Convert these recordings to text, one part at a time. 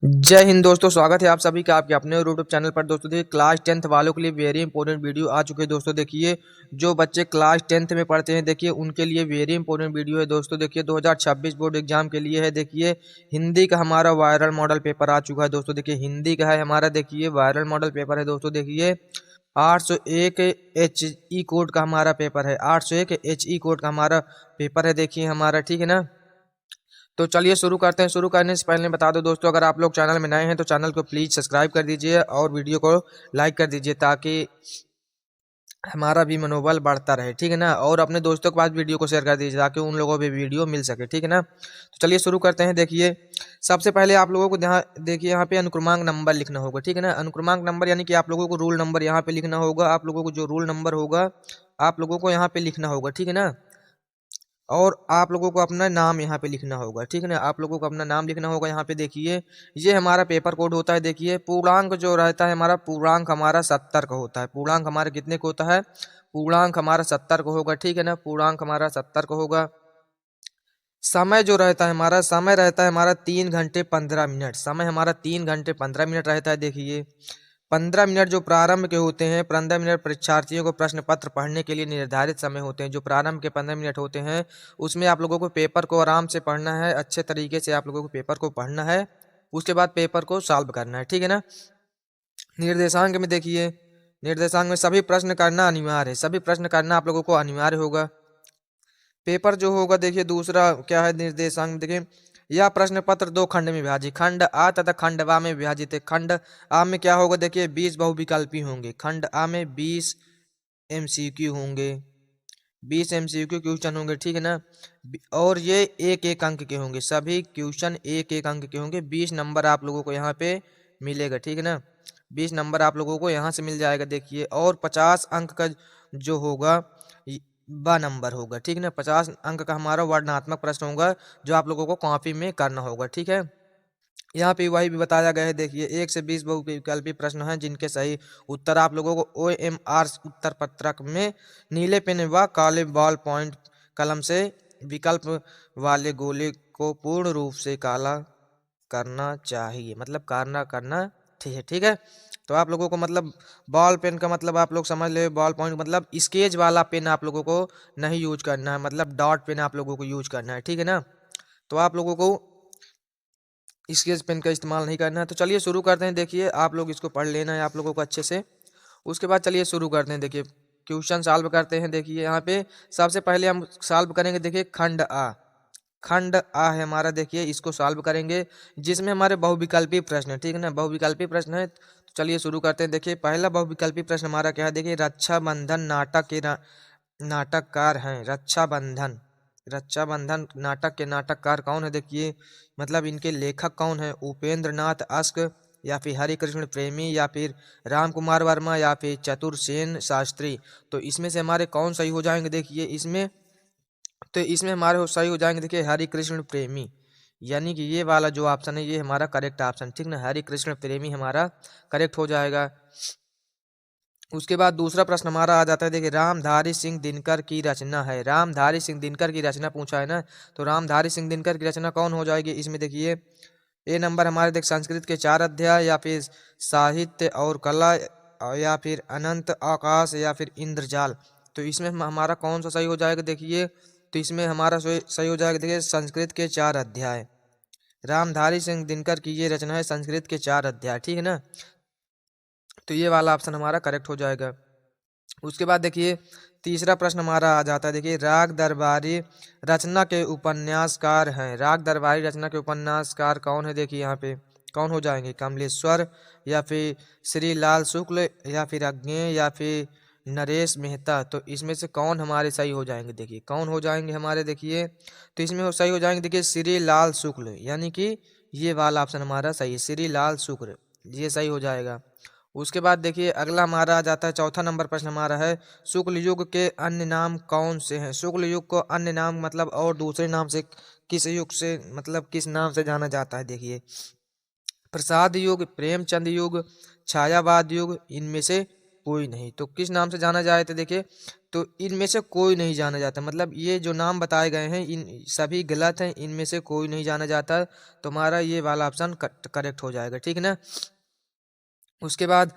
जय हिंद दोस्तों, स्वागत है आप सभी का आपके अपने यूट्यूब चैनल पर। दोस्तों देखिए, क्लास 10th वालों के लिए वेरी इंपॉर्टेंट वीडियो आ चुके हैं। दोस्तों देखिए, जो बच्चे क्लास 10th में पढ़ते हैं, देखिए उनके लिए वेरी इंपॉर्टेंट वीडियो है। दोस्तों देखिए, 2026 बोर्ड एग्जाम के लिए है। देखिए हिंदी का हमारा वायरल मॉडल पेपर आ चुका है। दोस्तों देखिए, हिंदी का है हमारा, देखिए वायरल मॉडल पेपर है। दोस्तों देखिए 801 HE कोड का हमारा पेपर है। 801 HE कोड का हमारा पेपर है, देखिए हमारा, ठीक है ना। तो चलिए शुरू करते हैं। शुरू करने से पहले बता दो दोस्तों, अगर आप लोग चैनल में नए हैं तो चैनल को प्लीज़ सब्सक्राइब कर दीजिए और वीडियो को लाइक कर दीजिए, ताकि हमारा भी मनोबल बढ़ता रहे, ठीक है ना। और अपने दोस्तों के पास वीडियो को शेयर कर दीजिए ताकि उन लोगों को भी वीडियो मिल सके, ठीक है ना। तो चलिए शुरू करते हैं। देखिए सबसे पहले आप लोगों को यहाँ देखिए, यहाँ पे अनुक्रमांक नंबर लिखना होगा, ठीक है ना। अनुक्रमांक नंबर यानी कि आप लोगों को रूल नंबर यहाँ पे लिखना होगा। आप लोगों को जो रूल नंबर होगा आप लोगों को यहाँ पे लिखना होगा, ठीक है ना। और आप लोगों को अपना नाम यहाँ पे लिखना होगा, ठीक है ना। आप लोगों को अपना नाम लिखना होगा यहाँ पे। देखिए ये हमारा पेपर कोड होता है। देखिए पूर्णांक जो रहता है हमारा, पूर्णांक हमारा 70 का होता है। पूर्णांक हमारा कितने का होता है? पूर्णांक हमारा 70 का होगा, ठीक है ना। पूर्णांक हमारा 70 का होगा। समय जो रहता है हमारा, समय रहता है हमारा 3 घंटे 15 मिनट। समय हमारा 3 घंटे 15 मिनट रहता है। देखिए 15 मिनट जो प्रारंभ के होते हैं, 15 मिनट परीक्षार्थियों को प्रश्न पत्र पढ़ने के लिए निर्धारित समय होते हैं। जो प्रारंभ के 15 मिनट होते हैं उसमें आप लोगों को पेपर को आराम से पढ़ना है, अच्छे तरीके से आप लोगों को पेपर को पढ़ना है। उसके बाद पेपर को सॉल्व करना है, ठीक है ना। निर्देशांक में देखिए, निर्देशांक में सभी प्रश्न करना अनिवार्य है। सभी प्रश्न करना आप लोगों को अनिवार्य होगा। पेपर जो होगा, देखिए दूसरा क्या है निर्देशांक में, देखिए यह प्रश्न पत्र 2 खंड में विभाजित, खंड आ तथा खंड वा में विभाजित है। खंड आ में क्या होगा? देखिए 20 बहुविकल्पी होंगे। खंड आ में 20 MCQ होंगे, 20 MCQ क्वेश्चन होंगे, ठीक है ना। और ये एक एक अंक के होंगे। सभी क्वेश्चन एक एक अंक के होंगे। 20 नंबर आप लोगों को यहाँ पे मिलेगा, ठीक है ना। 20 नंबर आप लोगों को यहाँ से मिल जाएगा। देखिए और 50 अंक का जो होगा ब नंबर होगा, ठीक है ना। 50 अंक का हमारा वर्णनात्मक प्रश्न होगा जो आप लोगों को कॉपी में करना होगा, ठीक है। यहाँ पे वही भी बताया गया है। देखिए 1 से 20 बहुविकल्पी प्रश्न हैं जिनके सही उत्तर आप लोगों को OMR उत्तर पत्रक में नीले पेन व काले बॉल पॉइंट कलम से विकल्प वाले गोले को पूर्ण रूप से काला करना चाहिए, मतलब करना करना, ठीक है, ठीक है। तो आप लोगों को मतलब बॉल पेन का मतलब आप लोग समझ ले, बॉल पॉइंट मतलब स्केच वाला पेन आप लोगों को नहीं यूज करना है, मतलब डॉट पेन आप लोगों को यूज करना है, ठीक है ना। तो आप लोगों को स्केच पेन का इस्तेमाल नहीं करना है। तो चलिए शुरू करते हैं। देखिए आप लोग इसको पढ़ लेना है आप लोगों को अच्छे से। उसके बाद चलिए शुरू करते हैं। देखिए क्वेश्चन सॉल्व करते हैं। देखिए यहाँ पे सबसे पहले हम सॉल्व करेंगे। देखिए खंड आ, खंड आ है हमारा, देखिए इसको सॉल्व करेंगे जिसमें हमारे बहुविकल्पी प्रश्न है, ठीक है ना। बहुविकल्पी प्रश्न है तो चलिए शुरू करते हैं। देखिए पहला बहुविकल्पी प्रश्न हमारा क्या है? देखिए रक्षाबंधन नाटक के नाटककार हैं। रक्षाबंधन, रक्षाबंधन नाटक के नाटककार कौन है? देखिए मतलब इनके लेखक कौन है? उपेंद्र नाथ अश्क, या फिर हरिकृष्ण प्रेमी, या फिर राम कुमार वर्मा, या फिर चतुरसेन शास्त्री। तो इसमें से हमारे कौन सही हो जाएंगे? देखिए इसमें तो इसमें हमारे सही हो जाएंगे। देखिए हरिकृष्ण प्रेमी, यानी कि ये वाला जो ऑप्शन है ये हमारा करेक्ट ऑप्शन, ठीक ना। हरिकृष्ण प्रेमी हमारा करेक्ट हो जाएगा। उसके बाद दूसरा प्रश्न हमारा आ जाता है। देखिए रामधारी सिंह दिनकर की रचना है। रामधारी सिंह दिनकर की रचना पूछा है ना, तो रामधारी सिंह दिनकर की रचना कौन हो जाएगी इसमें? देखिए ए नंबर हमारे देख संस्कृत के 4 अध्याय, या फिर साहित्य और कला, या फिर अनंत आकाश, या फिर इंद्रजाल। तो इसमें हमारा कौन सा सही हो जाएगा? देखिए तो इसमें हमारा सही हो जाएगा। देखिए संस्कृत के 4 अध्याय। रामधारी सिंह दिनकर की ये रचना है संस्कृत के 4 अध्याय, ठीक है ना। तो ये वाला ऑप्शन हमारा करेक्ट हो जाएगा। उसके बाद देखिए तीसरा प्रश्न हमारा आ जाता है। देखिए राग दरबारी रचना के उपन्यासकार हैं। राग दरबारी रचना के उपन्यासकार कौन है? देखिए यहाँ पे कौन हो जाएंगे? कमलेश्वर, या फिर श्री लाल शुक्ल, या फिर अज्ञेय, या फिर नरेश मेहता। तो इसमें से कौन हमारे सही हो जाएंगे? देखिए कौन हो जाएंगे हमारे? देखिए तो इसमें सही हो जाएंगे। देखिए श्री लाल शुक्ल, यानी कि ये वाला ऑप्शन हमारा सही है, श्री लाल शुक्ल, ये सही हो जाएगा। उसके बाद देखिए अगला हमारा आ जाता है। चौथा नंबर प्रश्न हमारा है शुक्ल युग के अन्य नाम कौन से हैं? शुक्ल युग को अन्य नाम मतलब और दूसरे नाम से किस युग से, मतलब किस नाम से जाना जाता है? देखिए प्रसाद युग, प्रेमचंद युग, छायावाद युग, इनमें से कोई नहीं। तो किस नाम से जाना जाए तो देखिए, तो इनमें से कोई नहीं जाना जाता, मतलब ये जो नाम बताए गए हैं इन सभी गलत हैं, इनमें से कोई नहीं जाना जाता। तो हमारा ये वाला ऑप्शन करेक्ट हो जाएगा, ठीक है ना। उसके बाद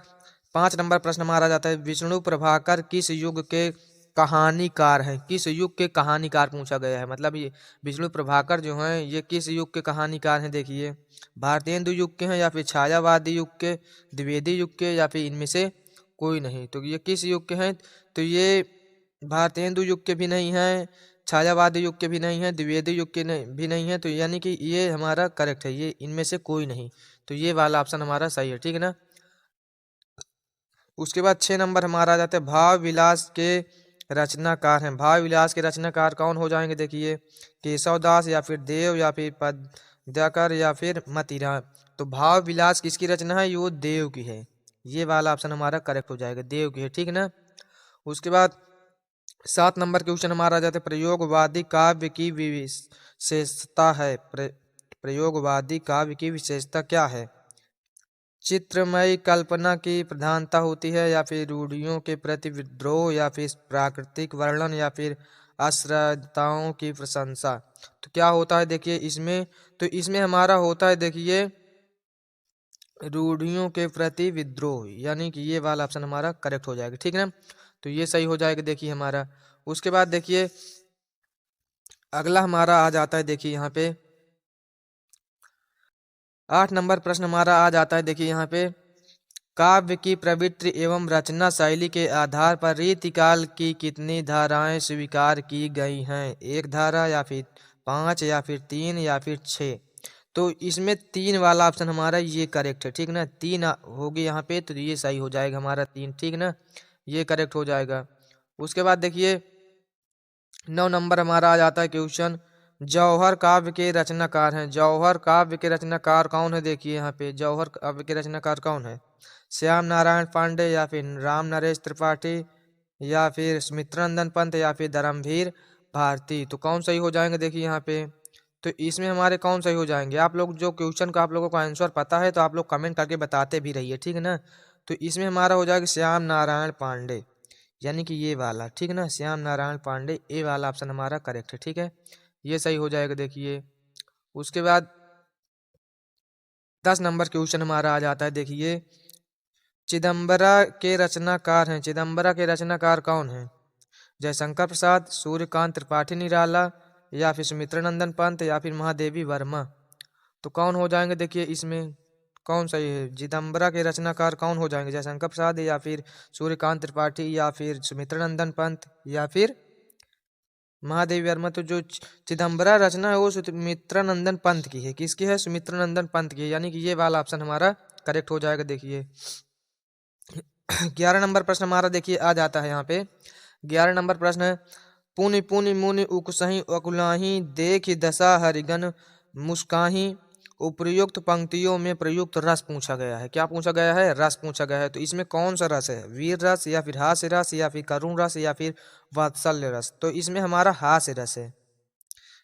5 नंबर प्रश्न हमारा जाता है, विष्णु प्रभाकर किस युग के कहानीकार हैं? किस युग के कहानीकार पूछा गया है, मतलब ये विष्णु प्रभाकर जो हैं ये किस युग के कहानीकार हैं? देखिए, भारतेंदु युग के हैं या फिर छायावादी युग के, द्विवेदी युग के, या फिर इनमें से कोई नहीं। तो ये किस युग के हैं? तो ये भारतेंदु युग के भी नहीं हैं, छायावादी युग के भी नहीं हैं, द्विवेदी युग के भी नहीं है। तो यानी कि ये हमारा करेक्ट है, ये इनमें से कोई नहीं। तो ये वाला ऑप्शन हमारा सही है, ठीक है ना। उसके बाद 6 नंबर हमारा आ जाता है, भाव विलास के रचनाकार हैं। भाव विलास के रचनाकार कौन हो जाएंगे? देखिए, केशवदास या फिर देव या फिर पद्माकर या फिर मतीराम। तो भाव विलास किसकी रचना है? वो देव की है। ये वाला ऑप्शन हमारा करेक्ट हो जाएगा, देव की है, ठीक है ना। उसके बाद 7 नंबर क्वेश्चन हमारा आ जाता है, प्रयोगवादी काव्य की विशेषता है। प्रयोगवादी काव्य की विशेषता क्या है? चित्रमयी कल्पना की प्रधानता होती है, या फिर रूढ़ियों के प्रति विद्रोह, या फिर प्राकृतिक वर्णन, या फिर अश्रद्धाओं की प्रशंसा। तो क्या होता है देखिए इसमें, तो इसमें हमारा होता है देखिए रूढ़ियों के प्रति विद्रोह, यानी कि ये वाला ऑप्शन हमारा करेक्ट हो जाएगा, ठीक है ना। तो ये सही हो जाएगा देखिए हमारा। उसके बाद देखिए अगला हमारा आ जाता है, देखिए यहाँ पे 8 नंबर प्रश्न हमारा आ जाता है, देखिए यहाँ पे, काव्य की प्रवृत्ति एवं रचना शैली के आधार पर रीतिकाल की कितनी धाराएं स्वीकार की गई हैं? 1 धारा, या फिर 5, या फिर 3, या फिर 6। तो इसमें 3 वाला ऑप्शन हमारा ये करेक्ट है, ठीक ना। 3 होगी यहाँ पे, तो ये सही हो जाएगा हमारा 3, ठीक ना, ये करेक्ट हो जाएगा। उसके बाद देखिए 9 नंबर हमारा आ जाता है क्वेश्चन, जौहर काव्य के रचनाकार हैं। जौहर काव्य के रचनाकार कौन है? देखिए यहाँ पे जौहर काव्य के रचनाकार कौन है? श्याम नारायण पांडे, या फिर राम नरेश त्रिपाठी, या फिर सुमित्रानंदन पंत, या फिर धर्मवीर भारती। तो कौन सही हो जाएंगे? देखिए यहाँ पे, तो इसमें हमारे कौन सही हो जाएंगे? आप लोग जो क्वेश्चन का आप लोगों को आंसर पता है तो आप लोग कमेंट करके बताते भी रहिए, ठीक है ना। तो इसमें हमारा हो जाएगा श्याम नारायण पांडे, यानी कि ये वाला, ठीक है ना, श्याम नारायण पांडे, ये वाला ऑप्शन हमारा करेक्ट है, ठीक है, ये सही हो जाएगा देखिए। उसके बाद 10 नंबर क्वेश्चन हमारा आ जाता है, देखिए, चिदम्बरा के रचनाकार हैं। चिदम्बरा के रचनाकार कौन हैं? जयशंकर प्रसाद, सूर्यकांत त्रिपाठी निराला, या फिर सुमित्रानंदन पंत, या फिर महादेवी वर्मा। तो कौन हो जाएंगे? देखिए इसमें कौन सही है? चिदम्बरा के रचनाकार कौन हो जाएंगे? जयशंकर प्रसाद, या फिर सूर्यकांत त्रिपाठी, या फिर सुमित्रानंदन पंत, या फिर महादेवी वर्मा। तो जो चिदम्बरा रचना है वो सुमित्रानंदन पंत की है। किसकी है? सुमित्रानंदन पंत की है, यानी कि ये वाला ऑप्शन हमारा करेक्ट हो जाएगा देखिए। 11 नंबर प्रश्न हमारा देखिए आ जाता है यहाँ पे। 11 नंबर प्रश्न है, पुनि पुनि मुनि उकसही अकुलाही देख दशा हरिगन मुस्काही। उपर्युक्त पंक्तियों में प्रयुक्त रस पूछा गया है। क्या पूछा गया है? रस पूछा गया है। तो इसमें कौन सा रस है? वीर रस, या फिर हास्य रस, या फिर करुण रस, या फिर वात्सल्य रस। तो इसमें हमारा हास्य रस है।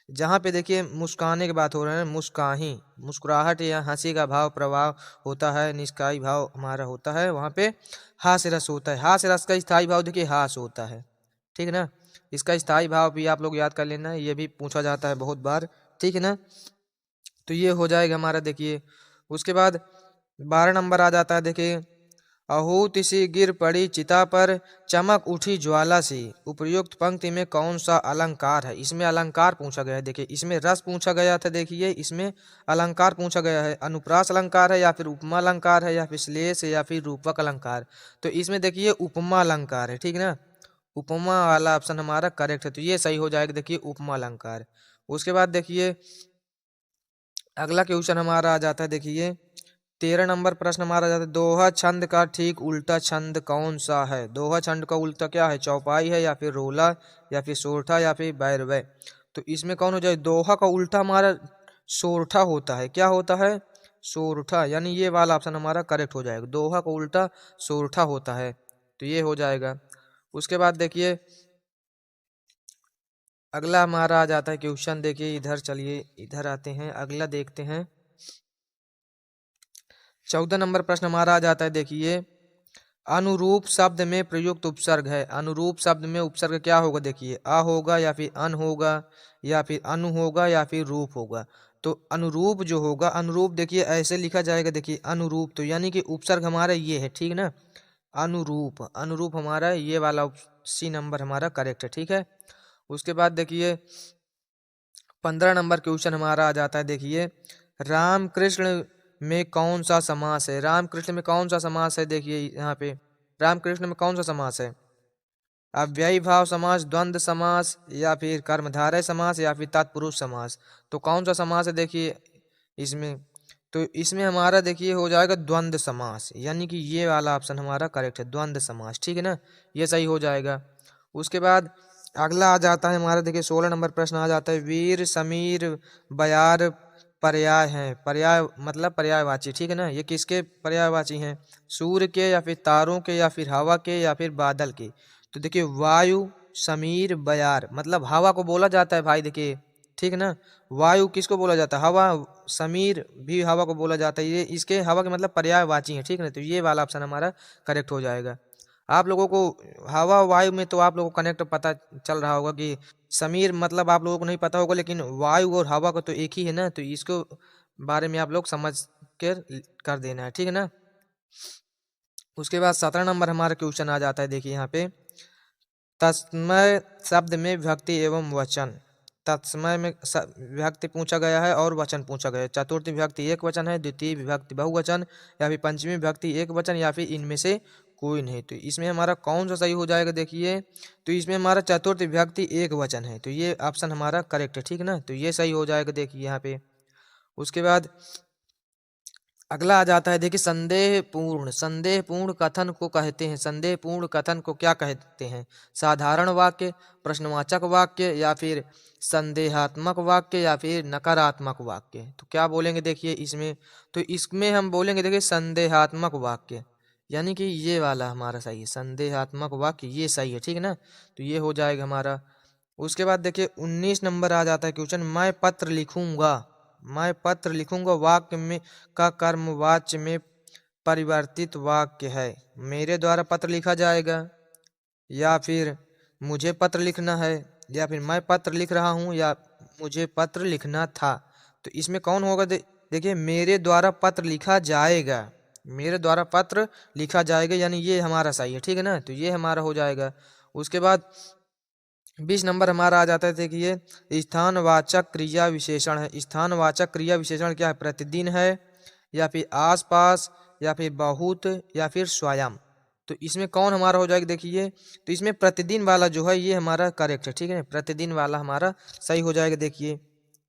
जहाँ पे देखिए मुस्काने की बात हो रहा है, मुस्काही, मुस्कुराहट या हंसी का भाव प्रभाव होता है, निष्काई भाव हमारा होता है, वहाँ पे हास्य रस होता है। हास्य रस का स्थायी भाव देखिए हास होता है, ठीक है ना। इसका स्थायी भाव भी आप लोग याद कर लेना है, ये भी पूछा जाता है बहुत बार, ठीक है ना। तो ये हो जाएगा हमारा देखिए। उसके बाद 12 नंबर आ जाता है, देखिए, आहूति सी गिर पड़ी चिता पर चमक उठी ज्वाला सी। उपर्युक्त पंक्ति में कौन सा अलंकार है? इसमें अलंकार पूछा गया है। देखिए इसमें रस पूछा गया था, देखिए इसमें अलंकार पूछा गया है। अनुप्रास अलंकार है, या फिर उपमा अलंकार है, या फिर श्लेष है, या फिर रूपक अलंकार। तो इसमें देखिए उपमा अलंकार है, ठीक है ना, उपमा वाला ऑप्शन हमारा करेक्ट है। तो ये सही हो जाएगा देखिए, उपमा अलंकार। उसके बाद देखिए अगला क्वेश्चन हमारा आ जाता है, देखिए 13 नंबर प्रश्न हमारा जाता है, दोहा छंद का ठीक उल्टा छंद कौन सा है? दोहा छंद का उल्टा क्या है? चौपाई है, या फिर रोला, या फिर सोरठा, या फिर बैरवै। तो इसमें कौन हो जाए? दोहा का उल्टा हमारा सोरठा होता है। क्या होता है? सोरठा, यानी ये वाला ऑप्शन हमारा करेक्ट हो जाएगा, दोहा का उल्टा सोरठा होता है। तो ये हो जाएगा। उसके बाद देखिए अगला हमारा आ जाता है क्वेश्चन, देखिए इधर चलिए, इधर आते हैं, अगला देखते हैं। 14 नंबर प्रश्न हमारा आ जाता है, देखिए, अनुरूप शब्द में प्रयुक्त उपसर्ग है। अनुरूप शब्द में उपसर्ग क्या होगा देखिए, अ होगा या फिर अन होगा या फिर अनु होगा या फिर रूप होगा। तो अनुरूप जो होगा, अनुरूप देखिए ऐसे लिखा जाएगा, देखिए अनुरूप, तो यानी कि उपसर्ग हमारा ये है, ठीक ना। अनुरूप, अनुरूप हमारा ये वाला सी नंबर हमारा करेक्ट है, ठीक है। उसके बाद देखिए 15 नंबर क्वेश्चन हमारा आ जाता है, देखिए रामकृष्ण में कौन सा समास है। रामकृष्ण में कौन सा समास है, देखिए यहाँ पे रामकृष्ण में कौन सा समास है। अव्ययी भाव समास, द्वंद्व समास, या फिर कर्मधारय समास, या फिर तत्पुरुष समास। तो कौन सा समास है देखिए इसमें, तो इसमें हमारा देखिए हो जाएगा द्वंद्व समास, यानी कि ये वाला ऑप्शन हमारा करेक्ट है, द्वंद्व समास, ठीक है ना, ये सही हो जाएगा। उसके बाद अगला आ जाता है हमारा, देखिए 16 नंबर प्रश्न आ जाता है, वीर समीर बयार पर्याय हैं। पर्याय मतलब पर्यायवाची, ठीक है ना। ये किसके पर्यायवाची हैं, सूर्य के या फिर तारों के या फिर हवा के या फिर बादल के। तो देखिए वायु समीर बयार, मतलब हवा को बोला जाता है भाई, देखिए ठीक है ना। वायु किसको बोला जाता है, हवा, समीर भी हवा को बोला जाता है, ये इसके हवा के मतलब पर्यायवाची है, ठीक है ना। तो ये वाला ऑप्शन हमारा करेक्ट हो जाएगा। आप लोगों को हवा वायु में तो आप लोगों को कनेक्ट पता चल रहा होगा कि समीर मतलब आप लोगों को नहीं पता होगा, लेकिन वायु और हवा का तो एक ही है ना, तो इसको बारे में आप लोग समझ कर देना है, ठीक है ना। उसके बाद 17 नंबर हमारा क्वेश्चन आ जाता है, देखिए यहाँ पे तस्मय शब्द में विभक्ति एवं वचन। तत्समय में विभक्ति पूछा गया है और वचन पूछा गया है। चतुर्थी विभक्ति एक वचन है, द्वितीय विभक्ति बहुवचन, या फिर पंचमी विभक्ति एक वचन, या फिर इनमें से कोई नहीं। तो इसमें हमारा कौन सा सही हो जाएगा देखिए, तो इसमें हमारा चतुर्थी विभक्ति एक वचन है, तो ये ऑप्शन हमारा करेक्ट है, ठीक है ना। तो ये सही हो जाएगा देखिए यहाँ पे। उसके बाद अगला आ जाता है, देखिए संदेहपूर्ण। संदेहपूर्ण कथन को कहते हैं, संदेहपूर्ण कथन को क्या कहते हैं, साधारण वाक्य, प्रश्नवाचक वाक्य, या फिर संदेहात्मक वाक्य, या फिर नकारात्मक वाक्य। तो क्या बोलेंगे देखिए इसमें, तो इसमें हम बोलेंगे देखिए संदेहात्मक वाक्य, यानी कि ये वाला हमारा सही है, संदेहात्मक वाक्य ये सही है, ठीक है ना। तो ये हो जाएगा हमारा। उसके बाद देखिए 19 नंबर आ जाता है क्वेश्चन, मैं पत्र लिखूंगा। मैं पत्र लिखूंगा वाक्य में का कर्म वाच्य में परिवर्तित वाक्य है। मेरे द्वारा पत्र लिखा जाएगा, या फिर मुझे पत्र लिखना है, या फिर मैं पत्र लिख रहा हूँ, या मुझे पत्र लिखना था। तो इसमें कौन होगा देखिए मेरे द्वारा पत्र लिखा जाएगा, मेरे द्वारा पत्र लिखा जाएगा, यानी ये हमारा सही है, ठीक है ना। तो ये हमारा हो जाएगा। उसके बाद 20 नंबर हमारा आ जाता है, देखिए स्थानवाचक क्रिया विशेषण है। स्थानवाचक क्रिया विशेषण क्या है, प्रतिदिन है, या फिर आसपास, या फिर बहुत, या फिर स्वयं। तो इसमें कौन हमारा हो जाएगा देखिए, तो इसमें प्रतिदिन वाला जो है ये हमारा करेक्ट है, ठीक है। प्रतिदिन वाला हमारा सही हो जाएगा देखिए,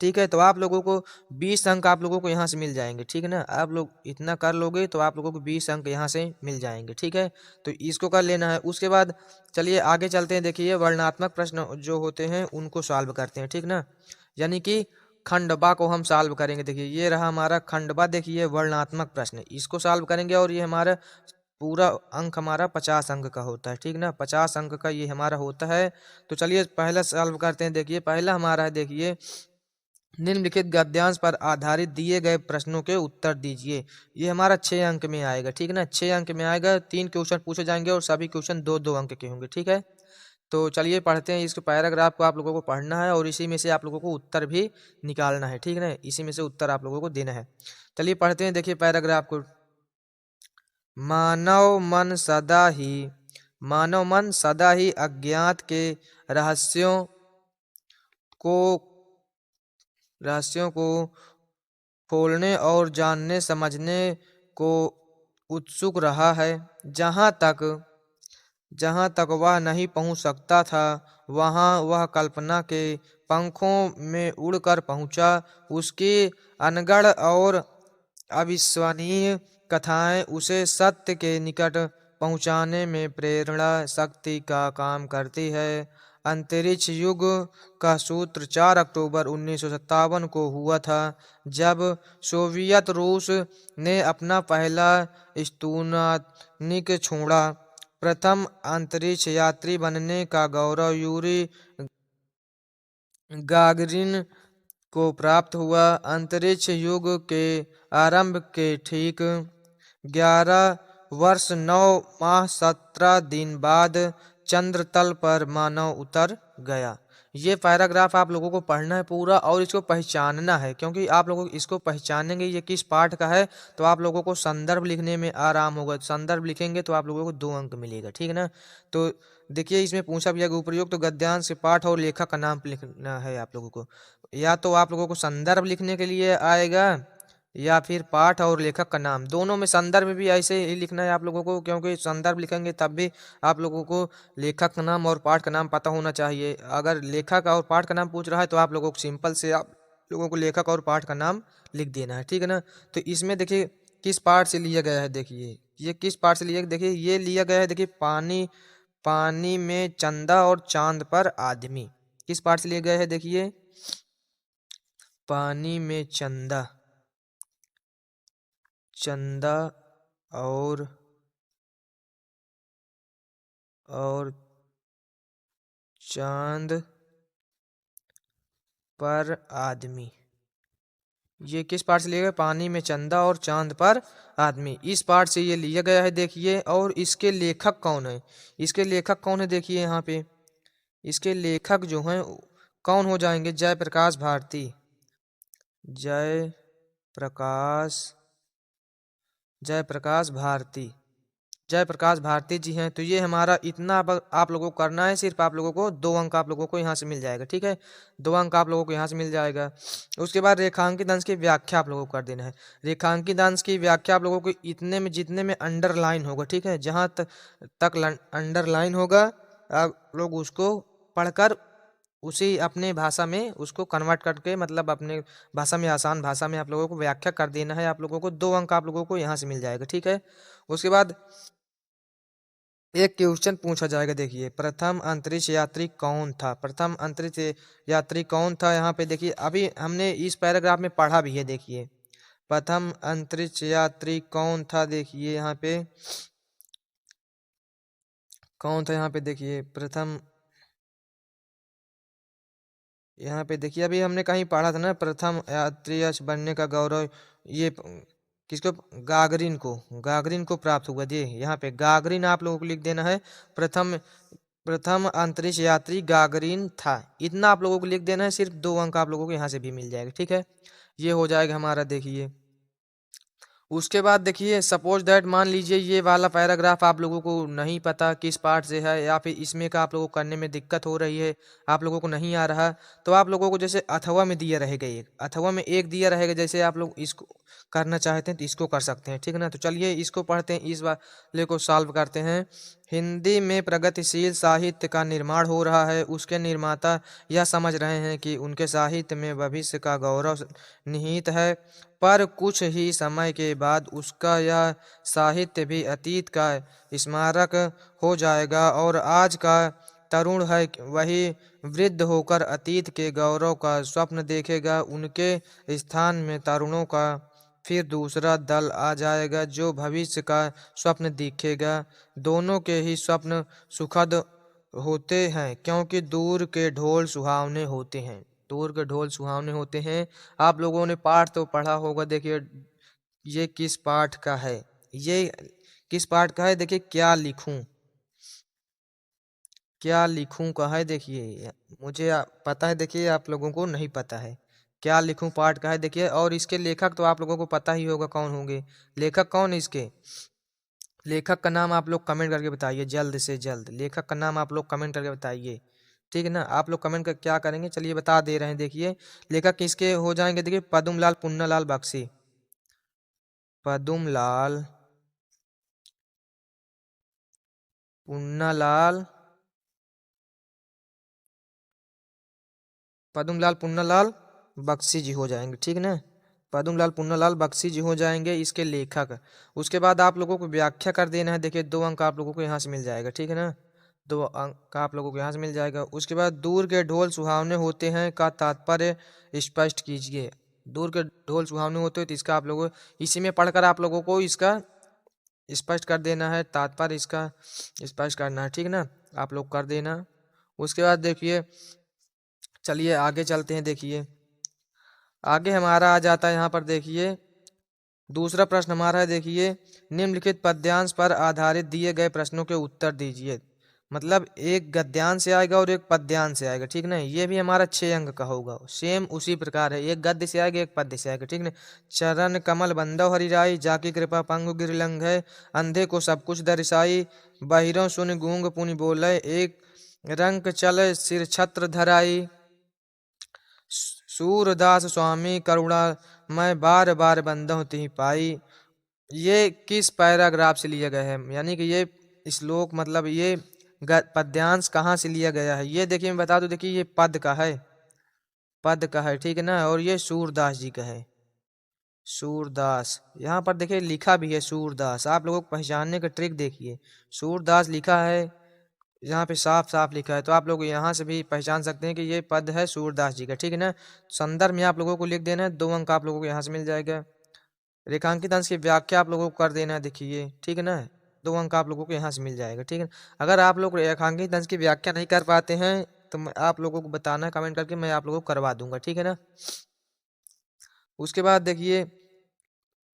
ठीक है। तो आप लोगों को 20 अंक आप लोगों को यहाँ से मिल जाएंगे, ठीक है ना। आप लोग इतना कर लोगे तो आप लोगों को 20 अंक यहाँ से मिल जाएंगे, ठीक है। तो इसको कर लेना है। उसके बाद चलिए आगे चलते हैं, देखिए वर्णनात्मक प्रश्न जो होते हैं उनको सॉल्व करते हैं, ठीक ना। यानी कि खंडवा को हम सॉल्व करेंगे। देखिए ये रहा हमारा खंडवा, देखिए वर्णनात्मक प्रश्न, इसको सॉल्व करेंगे और ये हमारा पूरा अंक हमारा 50 अंक का होता है, ठीक ना। 50 अंक का ये हमारा होता है। तो चलिए पहला सॉल्व करते हैं। देखिए पहला हमारा है, देखिए निम्नलिखित गद्यांश पर आधारित दिए गए प्रश्नों के उत्तर दीजिए। ये हमारा 6 अंक में आएगा, ठीक है ना। 6 अंक में आएगा, 3 क्वेश्चन पूछे जाएंगे और सभी क्वेश्चन 2-2 अंक के होंगे, ठीक है। तो चलिए पढ़ते हैं, इसके पैराग्राफ को आप लोगों को पढ़ना है और इसी में से आप लोगों को उत्तर भी निकालना है, ठीक है ना। इसी में से उत्तर आप लोगों को देना है। चलिए पढ़ते हैं, देखिए पैराग्राफ को। मानव मन सदा ही मानव मन सदा ही अज्ञात के रहस्यों को रहस्यों को खोलने और जानने समझने को उत्सुक रहा है। जहाँ तक वह नहीं पहुँच सकता था, वहाँ वह कल्पना के पंखों में उड़कर पहुँचा। उसकी अनगढ़ और अविश्वसनीय कथाएं उसे सत्य के निकट पहुँचाने में प्रेरणा शक्ति का काम करती है। अंतरिक्ष युग का सूत्र 4 अक्टूबर 1957 को हुआ था, जब सोवियत रूस ने अपना पहला स्तूनात्मक छोड़ा। प्रथम अंतरिक्ष यात्री बनने का गौरव यूरी गागरिन को प्राप्त हुआ। अंतरिक्ष युग के आरंभ के ठीक 11 वर्ष 9 माह 17 दिन बाद चंद्र तल पर मानव उतर गया। ये पैराग्राफ आप लोगों को पढ़ना है पूरा और इसको पहचानना है, क्योंकि आप लोगों को इसको पहचानेंगे ये किस पाठ का है तो आप लोगों को संदर्भ लिखने में आराम होगा। संदर्भ लिखेंगे तो आप लोगों को 2 अंक मिलेगा, ठीक है ना। तो देखिए इसमें पूछा भी है कि उपयुक्त तो गद्यांश के पाठ और लेखक का नाम लिखना है आप लोगों को। या तो आप लोगों को संदर्भ लिखने के लिए आएगा या फिर पाठ और लेखक का नाम, दोनों में संदर्भ भी ऐसे ही लिखना है आप लोगों को, क्योंकि संदर्भ लिखेंगे तब भी आप लोगों को लेखक का नाम और पाठ का नाम पता होना चाहिए। अगर लेखक और पाठ का नाम पूछ रहा है तो आप लोगों को सिंपल से आप लोगों को लेखक और पाठ का नाम लिख देना है, ठीक है ना। तो इसमें देखिए किस पाठ से लिया गया है, देखिए ये किस पाठ से लिया, देखिए ये लिया गया है, देखिए पानी पानी में चंदा और चांद पर आदमी, किस पाठ से लिया गया है, देखिए पानी में चंदा चंदा और चांद पर आदमी, ये किस पाठ से लिया गया, पानी में चंदा और चांद पर आदमी, इस पाठ से ये लिया गया है देखिए। और इसके लेखक कौन है, इसके लेखक कौन है, देखिए यहाँ पे इसके लेखक जो हैं कौन हो जाएंगे, जयप्रकाश भारती, जयप्रकाश जयप्रकाश भारती जयप्रकाश भारती जी हैं। तो ये हमारा इतना आप लोगों को करना है, सिर्फ आप लोगों को 2 अंक आप लोगों को यहाँ से मिल जाएगा, ठीक है, 2 अंक आप लोगों को यहाँ से मिल जाएगा। उसके बाद रेखांकित अंश की व्याख्या आप लोगों को कर देना है। रेखांकित अंश की व्याख्या आप लोगों को इतने में जितने में अंडरलाइन होगा, ठीक है, जहाँ तक अंडरलाइन होगा आप लोग उसको पढ़कर उसी अपने भाषा में उसको कन्वर्ट करके, मतलब अपने भाषा में आसान भाषा में आप लोगों को व्याख्या कर देना है। आप लोगों को 2 अंक आप लोगों को यहाँ से मिल जाएगा, ठीक है। उसके बाद एक क्वेश्चन पूछा जाएगा, देखिए प्रथम अंतरिक्ष यात्री कौन था, प्रथम अंतरिक्ष यात्री कौन था। यहाँ पे देखिए अभी हमने इस पैराग्राफ में पढ़ा भी है, देखिए प्रथम अंतरिक्ष यात्री कौन था, देखिए यहाँ पे कौन था, यहाँ पे देखिए प्रथम, यहाँ पे देखिए अभी हमने कहीं पढ़ा था ना, प्रथम यात्री बनने का गौरव ये किसको, गागरिन को प्राप्त हुआ। जी यहाँ पे गागरिन आप लोगों को लिख देना है, प्रथम प्रथम अंतरिक्ष यात्री गागरिन था, इतना आप लोगों को लिख देना है, सिर्फ 2 अंक आप लोगों को यहाँ से भी मिल जाएगा, ठीक है। ये हो जाएगा हमारा, देखिए उसके बाद देखिए सपोज दैट, मान लीजिए ये वाला पैराग्राफ आप लोगों को नहीं पता किस पार्ट से है, या फिर इसमें का आप लोगों को करने में दिक्कत हो रही है, आप लोगों को नहीं आ रहा, तो आप लोगों को जैसे अथवा में दिया रहेगा, एक अथवा में एक दिया रहेगा, जैसे आप लोग इसको करना चाहते हैं तो इसको कर सकते हैं, ठीक है ना। तो चलिए इसको पढ़ते हैं, इस वाले को सॉल्व करते हैं। हिंदी में प्रगतिशील साहित्य का निर्माण हो रहा है, उसके निर्माता यह समझ रहे हैं कि उनके साहित्य में भविष्य का गौरव निहित है, पर कुछ ही समय के बाद उसका यह साहित्य भी अतीत का स्मारक हो जाएगा, और आज का तरुण है वही वृद्ध होकर अतीत के गौरव का स्वप्न देखेगा। उनके स्थान में तरुणों का फिर दूसरा दल आ जाएगा जो भविष्य का स्वप्न देखेगा। दोनों के ही स्वप्न सुखद होते हैं, क्योंकि दूर के ढोल सुहावने होते हैं, दूर के ढोल सुहावने होते हैं। आप लोगों ने पाठ तो पढ़ा होगा, देखिए ये किस पाठ का है, ये किस पाठ का है, देखिए क्या लिखूं का है, देखिए मुझे पता है, देखिए आप लोगों को नहीं पता है, क्या लिखूं पाठ का है, देखिए। और इसके लेखक तो आप लोगों को पता ही होगा कौन होंगे, लेखक कौन है इसके, लेखक का नाम आप लोग कमेंट करके बताइए, जल्द से जल्द लेखक का नाम आप लोग कमेंट करके बताइए, ठीक है ना। आप लोग कमेंट कर क्या करेंगे, चलिए बता दे रहे हैं, देखिए लेखक किसके हो जाएंगे, देखिए पद्मलाल पुन्नालाल बख्शी, पद्मलाल पुन्नालाल पद्मलाल पुन्नालाल बख्शी जी हो जाएंगे, ठीक है ना, पद्मलाल पुन्नालाल बख्शी जी हो जाएंगे इसके लेखक। उसके बाद आप लोगों को व्याख्या कर देना है, देखिए 2 अंक आप लोगों को यहाँ से मिल जाएगा, ठीक है ना, 2 अंक आप लोगों को यहाँ से मिल जाएगा। उसके बाद दूर के ढोल सुहावने होते हैं का तात्पर्य स्पष्ट कीजिए, दूर के ढोल सुहावने होते हैं तो इसका आप लोगों इसी में पढ़कर आप लोगों को इसका स्पष्ट कर देना है, तात्पर्य इसका स्पष्ट करना है, ठीक है ना, आप लोग कर देना। उसके बाद देखिए चलिए आगे चलते हैं, देखिए आगे हमारा आ जाता है यहाँ पर, देखिए दूसरा प्रश्न हमारा है, देखिए निम्नलिखित पद्यांश पर आधारित दिए गए प्रश्नों के उत्तर दीजिए। मतलब एक गद्यांश से आएगा और एक पद्यांश से आएगा, ठीक ना। ये भी हमारा 6 अंक का होगा, सेम उसी प्रकार है, एक गद्य से आएगा एक पद्य से आएगा, ठीक ना। चरण कमल बंदो हरिराई, जाकी कृपा पंगु गिरलंघ है, अंधे को सब कुछ दर्शाई, बहिरों सुन गूंग पुनि बोले, एक रंक चल सिर छत्र धराई, सूरदास स्वामी करुणा मैं बार बार बंदो तिहि पाई। ये किस पैराग्राफ से लिया गया है, यानी कि ये श्लोक मतलब ये पद्यांश कहाँ से लिया गया है। ये देखिए मैं बता दूं, देखिए ये पद का है, पद का है, ठीक है ना। और ये सूरदास जी का है, सूरदास। यहाँ पर देखिए लिखा भी है सूरदास, आप लोगों को पहचानने का ट्रिक देखिए, सूरदास लिखा है यहाँ पे, साफ साफ लिखा है, तो आप लोग यहाँ से भी पहचान सकते हैं कि ये पद है सूरदास जी का, ठीक है ना। संदर्भ में आप लोगों को लिख देना है, 2 अंक आप लोगों को यहाँ से मिल जाएगा। रेखांकित अंश की व्याख्या आप लोगों को कर देना है, देखिए, ठीक है ना, 2 अंक आप लोगों को यहाँ से मिल जाएगा, ठीक है। अगर आप लोग रेखांकित अंश की व्याख्या नहीं कर पाते हैं तो आप लोगों को बताना है कमेंट करके, मैं आप लोगों को करवा दूंगा, ठीक है ना। उसके बाद देखिए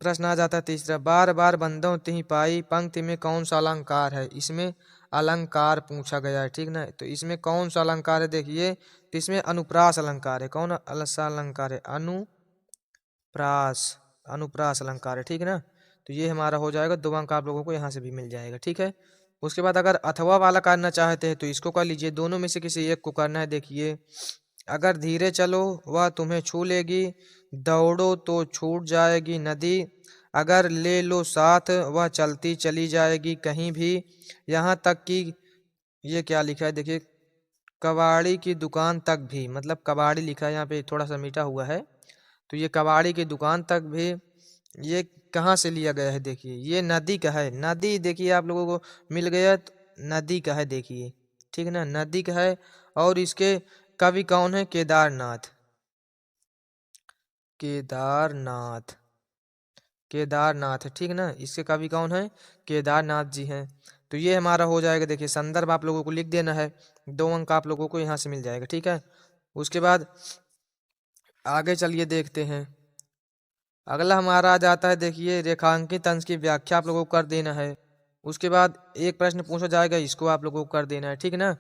प्रश्न आ जाता है तीसरा, बार बार बंदों तिहि पाई, पंक्ति में कौन सा अलंकार है। इसमें अलंकार पूछा गया है, ठीक ना। तो इसमें कौन सा अलंकार है, देखिए तो इसमें अनुप्रास अलंकार है। कौन सा अलंकार है, अनुप्रास, अनुप्रास अलंकार है, ठीक है ना। तो ये हमारा हो जाएगा, 2 अंक आप लोगों को यहाँ से भी मिल जाएगा, ठीक है। उसके बाद अगर अथवा वाला करना चाहते हैं तो इसको कर लीजिए, दोनों में से किसी एक को करना है। देखिए अगर धीरे चलो वह तुम्हें छू लेगी, दौड़ो तो छूट जाएगी नदी, अगर ले लो साथ वह चलती चली जाएगी कहीं भी, यहाँ तक कि ये क्या लिखा है, देखिए कबाड़ी की दुकान तक भी, मतलब कबाड़ी लिखा है यहाँ पे, थोड़ा सा मीठा हुआ है, तो ये कबाड़ी की दुकान तक भी, ये कहाँ से लिया गया है, देखिए ये नदी का है। नदी देखिए आप लोगों को मिल गया, तो नदी का है, देखिए, ठीक है ना, नदी का है। और इसके कवि कौन है, केदारनाथ, केदारनाथ, केदारनाथ है, ठीक ना। इसके कवि कौन है, केदारनाथ जी हैं। तो ये हमारा हो जाएगा, देखिए संदर्भ आप लोगों को लिख देना है, 2 अंक आप लोगों को यहाँ से मिल जाएगा, ठीक है। उसके बाद आगे चलिए देखते हैं, अगला हमारा आ जाता है, देखिए रेखांकित अंश की व्याख्या आप लोगों को कर देना है। उसके बाद एक प्रश्न पूछा जाएगा, इसको आप लोगों को कर देना है, ठीक है ना।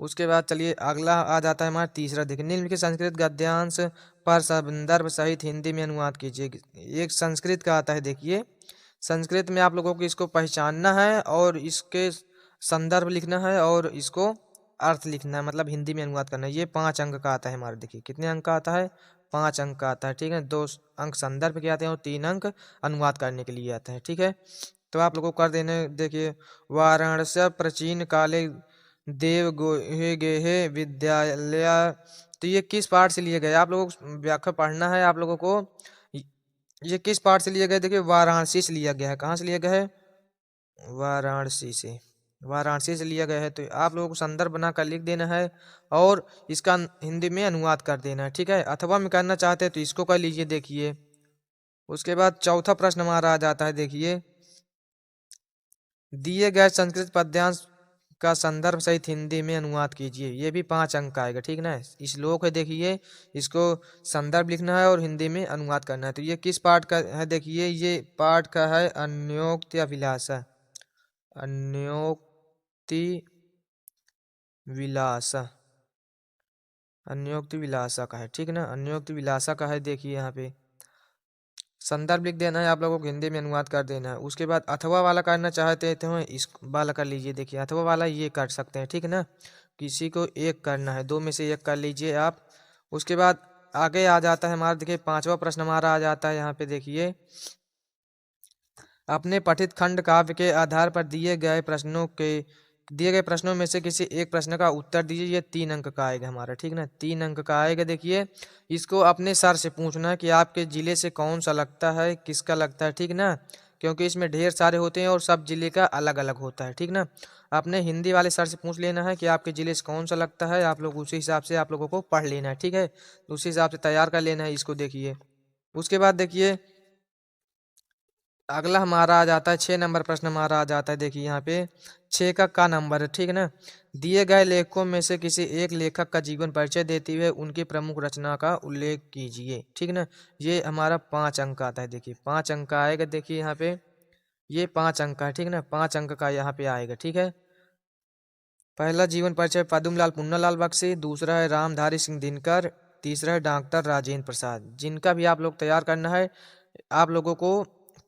उसके बाद चलिए अगला आ जाता है हमारा तीसरा, देखिए निम्नलिखित संस्कृत गद्यांश पर संदर्भ सहित हिंदी में अनुवाद कीजिए। एक संस्कृत का आता है, देखिए संस्कृत में आप लोगों को इसको पहचानना है और इसके संदर्भ लिखना है और इसको अर्थ लिखना है, मतलब हिंदी में अनुवाद करना है। ये 5 अंक का आता है हमारे, देखिए कितने अंक का आता है, 5 अंक का आता है, ठीक है। 2 अंक संदर्भ के आते हैं और 3 अंक अनुवाद करने के लिए आते हैं, ठीक है। तो आप लोगों को कर देने, देखिए वाराणसी प्राचीन काले देव गोहे गेहे विद्यालय, तो ये किस पाठ से लिए गए, आप लोगों को व्याख्या पढ़ना है आप लोगों को। ये किस पाठ से लिया गया, देखिए वाराणसी से लिया गया है। कहाँ से लिया गया है, वाराणसी से, वाराणसी से लिया गया है। तो आप लोगों को संदर्भ बनाकर लिख देना है और इसका हिंदी में अनुवाद कर देना है, ठीक है। अथवा में करना चाहते हैं तो इसको कर लीजिए, देखिए। उसके बाद चौथा प्रश्न हमारा आ जाता है, देखिए दिए गए संस्कृत पद्यांश का संदर्भ सहित हिंदी में अनुवाद कीजिए। ये भी 5 अंक का आएगा, ठीक ना। श्लोक है, देखिए इसको संदर्भ लिखना है और हिंदी में अनुवाद करना है। तो ये किस पाठ का है, देखिए ये पाठ का है अन्योक्ति अभिलाषा, अन्योक्ति विलासा, अन्योक्ति विलासा का है, ठीक है ना, अन्योक्ति विलासा का है। देखिए यहाँ पे संदर्भ लिख देना है, आप लोगों को हिंदी में अनुवाद कर देना है। उसके बाद अथवा वाला करना चाहते हैं तो इस वाला कर लीजिए, देखिए अथवा वाला ये कर सकते हैं, ठीक है ना। किसी को एक करना है, 2 में से एक कर लीजिए आप। उसके बाद आगे आ जाता है हमारा, देखिए 5वां प्रश्न हमारा आ जाता है यहाँ पे, देखिए अपने पठित खंड काव्य के आधार पर दिए गए प्रश्नों में से किसी एक प्रश्न का उत्तर दीजिए। ये 3 अंक का आएगा हमारा, ठीक ना, 3 अंक का आएगा। देखिए इसको अपने सर से पूछना है कि आपके जिले से कौन सा लगता है, किसका लगता है, ठीक ना, क्योंकि इसमें ढेर सारे होते हैं और सब जिले का अलग अलग होता है, ठीक ना। अपने हिंदी वाले सर से पूछ लेना है कि आपके जिले से कौन सा लगता है, आप लोग उसी हिसाब से आप लोगों को पढ़ लेना है, ठीक है, उसी हिसाब से तैयार कर लेना है इसको, देखिए। उसके बाद देखिए अगला हमारा आ जाता है 6 नंबर प्रश्न हमारा आ जाता है। देखिए यहाँ पे 6 का नंबर है, ठीक है ना। दिए गए लेखकों में से किसी एक लेखक का जीवन परिचय देते हुए उनकी प्रमुख रचना का उल्लेख कीजिए, ठीक है ना। ये हमारा 5 अंक आता है। देखिए 5 अंक आएगा। देखिए यहाँ पे ये 5 अंक है, ठीक है ना। 5 अंक का यहाँ पे आएगा, ठीक है। पहला जीवन परिचय पद्मलाल पुन्नालाल बख्शी, दूसरा है रामधारी सिंह दिनकर, तीसरा है डॉक्टर राजेंद्र प्रसाद। जिनका भी आप लोग तैयार करना है, आप लोगों को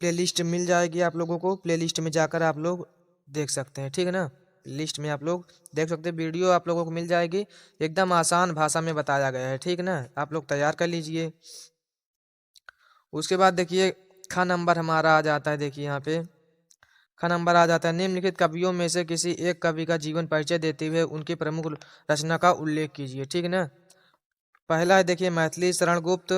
प्लेलिस्ट मिल जाएगी। आप लोगों को प्लेलिस्ट में जाकर आप लोग देख सकते हैं, ठीक है ना। लिस्ट में आप लोग देख सकते हैं, वीडियो आप लोगों को मिल जाएगी। एकदम आसान भाषा में बताया गया है, ठीक है ना। आप लोग तैयार कर लीजिए। उसके बाद देखिए ख नंबर हमारा आ जाता है। देखिए यहाँ पे ख नंबर आ जाता है। निम्नलिखित कवियों में से किसी एक कवि का जीवन परिचय देते हुए उनकी प्रमुख रचना का उल्लेख कीजिए, ठीक है ना। पहला है देखिए मैथिली शरण गुप्त,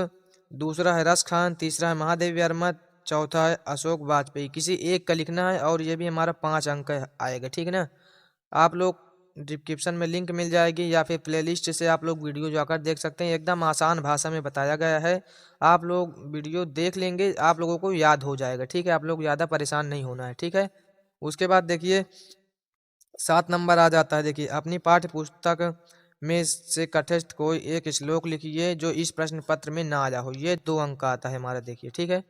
दूसरा है रस खान, तीसरा है महादेवी वर्मा, चौथा है अशोक वाजपेयी। किसी एक का लिखना है और ये भी हमारा 5 अंक आएगा, ठीक है ना। आप लोग डिस्क्रिप्शन में लिंक मिल जाएगी या फिर प्लेलिस्ट से आप लोग वीडियो जाकर देख सकते हैं। एकदम आसान भाषा में बताया गया है। आप लोग वीडियो देख लेंगे, आप लोगों को याद हो जाएगा, ठीक है। आप लोग ज़्यादा परेशान नहीं होना है, ठीक है। उसके बाद देखिए 7 नंबर आ जाता है। देखिए अपनी पाठ्य पुस्तक में से कठस्थ कोई एक श्लोक लिखिए जो इस प्रश्न पत्र में ना आया हो। ये 2 अंक का आता है हमारा। देखिए ठीक है,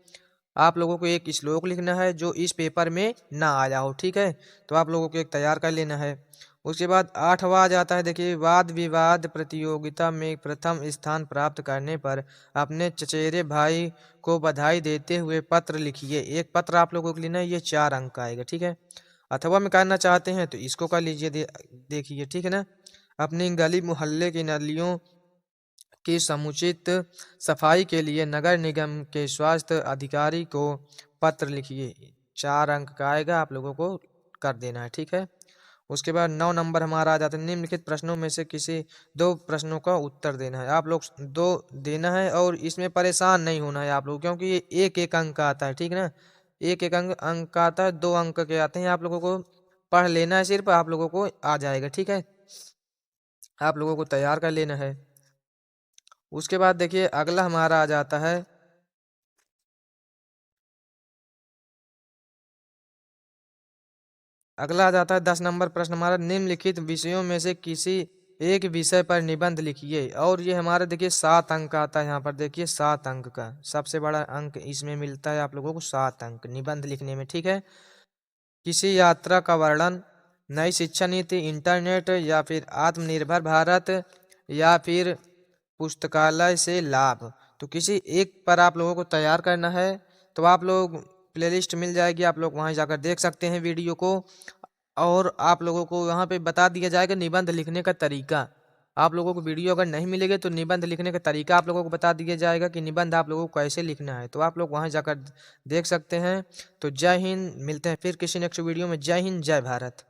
आप लोगों को एक श्लोक लिखना है जो इस पेपर में ना आया हो, ठीक है। तो आप लोगों को एक तैयार कर लेना है। उसके बाद 8वां आ जाता है। देखिए वाद विवाद प्रतियोगिता में प्रथम स्थान प्राप्त करने पर अपने चचेरे भाई को बधाई देते हुए पत्र लिखिए। एक पत्र आप लोगों को लिखना है, ये 4 अंक का आएगा, ठीक है। अथवा में करना चाहते हैं तो इसको कर लीजिए। देखिए ठीक है ना। अपनी गली मोहल्ले की नालियों की समुचित सफाई के लिए नगर निगम के स्वास्थ्य अधिकारी को पत्र लिखिए। 4 अंक का आएगा, आप लोगों को कर देना है, ठीक है। उसके बाद 9 नंबर हमारा आ जाता है। निम्नलिखित प्रश्नों में से किसी 2 प्रश्नों का उत्तर देना है। आप लोग 2 देना है और इसमें परेशान नहीं होना है आप लोग, क्योंकि ये एक एक अंक का आता है, ठीक है ना। एक एक अंक का आता है, 2 अंक के आते हैं। आप लोगों को पढ़ लेना है, सिर्फ आप लोगों को आ जाएगा, ठीक है। आप लोगों को तैयार कर लेना है। उसके बाद देखिए अगला हमारा आ जाता है। अगला आ जाता है 10 नंबर प्रश्न हमारा। निम्नलिखित विषयों में से किसी एक विषय पर निबंध लिखिए। और ये हमारा देखिए 7 अंक का आता है। यहाँ पर देखिए 7 अंक का सबसे बड़ा अंक इसमें मिलता है आप लोगों को, 7 अंक निबंध लिखने में, ठीक है। किसी यात्रा का वर्णन, नई शिक्षा नीति, इंटरनेट, या फिर आत्मनिर्भर भारत, या फिर पुस्तकालय से लाभ। तो किसी एक पर आप लोगों को तैयार करना है। तो आप लोग प्लेलिस्ट मिल जाएगी, आप लोग वहां जाकर देख सकते हैं वीडियो को। और आप लोगों को यहाँ पे बता दिया जाएगा निबंध लिखने का तरीका। आप लोगों को वीडियो अगर नहीं मिलेगी तो निबंध लिखने का तरीका आप लोगों को बता दिया जाएगा कि निबंध आप लोगों को कैसे लिखना है। तो आप लोग वहां जाकर देख सकते हैं। तो जय हिंद, मिलते हैं फिर किसी नेक्स्ट वीडियो में। जय हिंद, जय भारत।